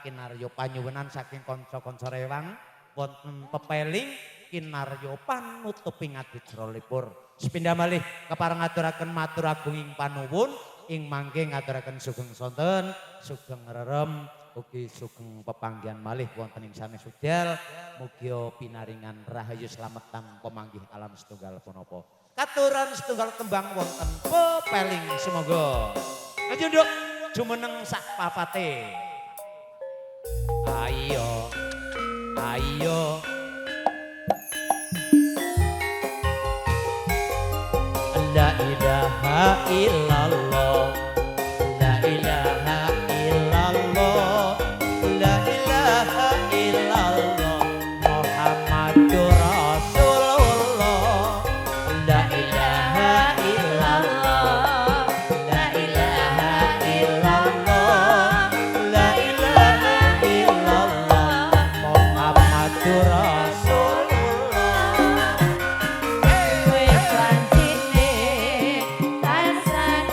kinarya panyuwunan saking kanca-kanca rewang wonten pepeling kinarya panutuping adijra lipur. Sepindhah malih kepareng ngaturaken matur agung ing panuwun ing mangke ngaturaken sugeng sonten, sugeng rerem ugi sugeng pepanggihan malih wonten ing sanes sudal. Mugi pinaringan rahayu slametan pamanggih alam setunggal punapa. Katuran setunggal tembang wonten pepeling semoga. Ayo nduk jumeneng sak papate. Ayo, ayo. La ilaha illallah, la ilaha illallah, la ilaha illallah, Muhammadur Rasulullah. La ilaha illallah, la ilaha illallah, la ilaha illallah, Muhammadur Rasulullah. Wis lancine tansah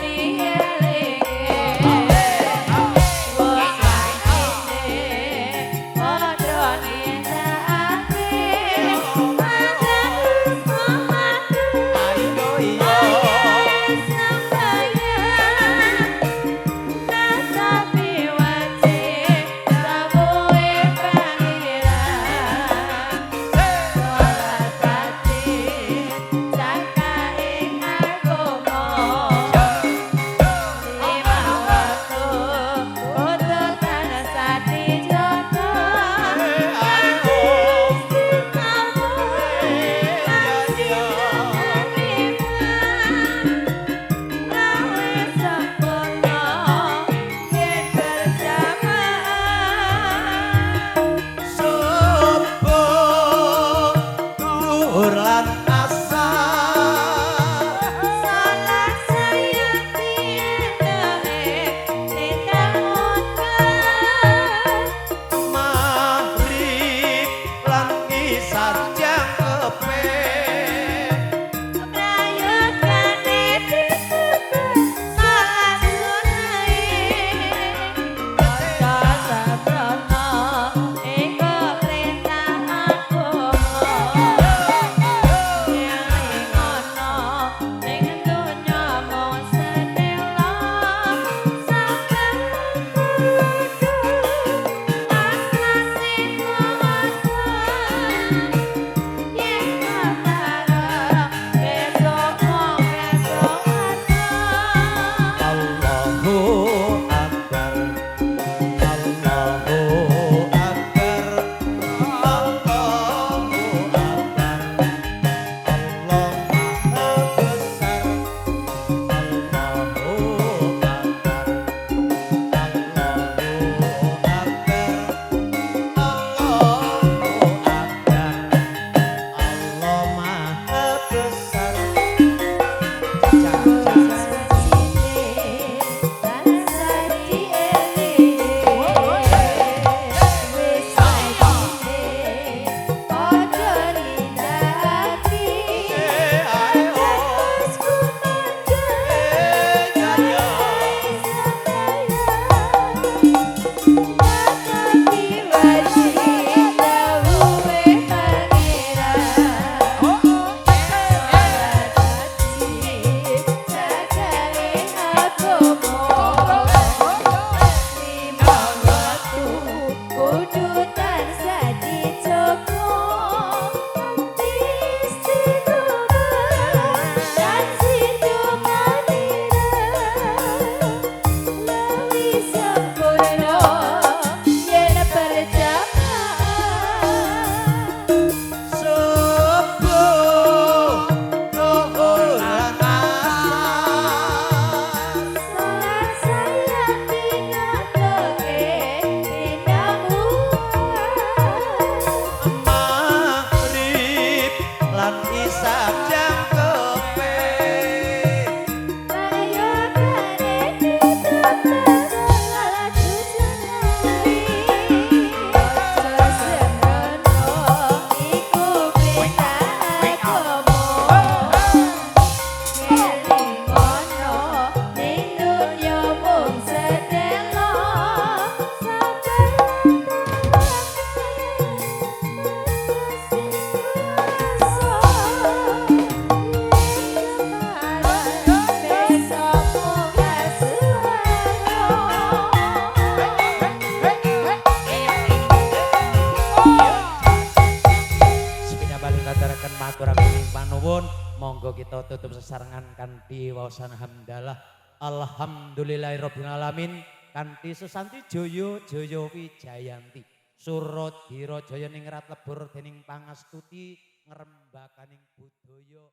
matur agunging panuwun monggo kita tutup sesarengan kanthi waosan hamdalah alhamdulillahirabbil alamin kanthi sesanti jaya jaya wijayanti Suradira jaya ningrat lebur dening pangastuti ngrembakaning budaya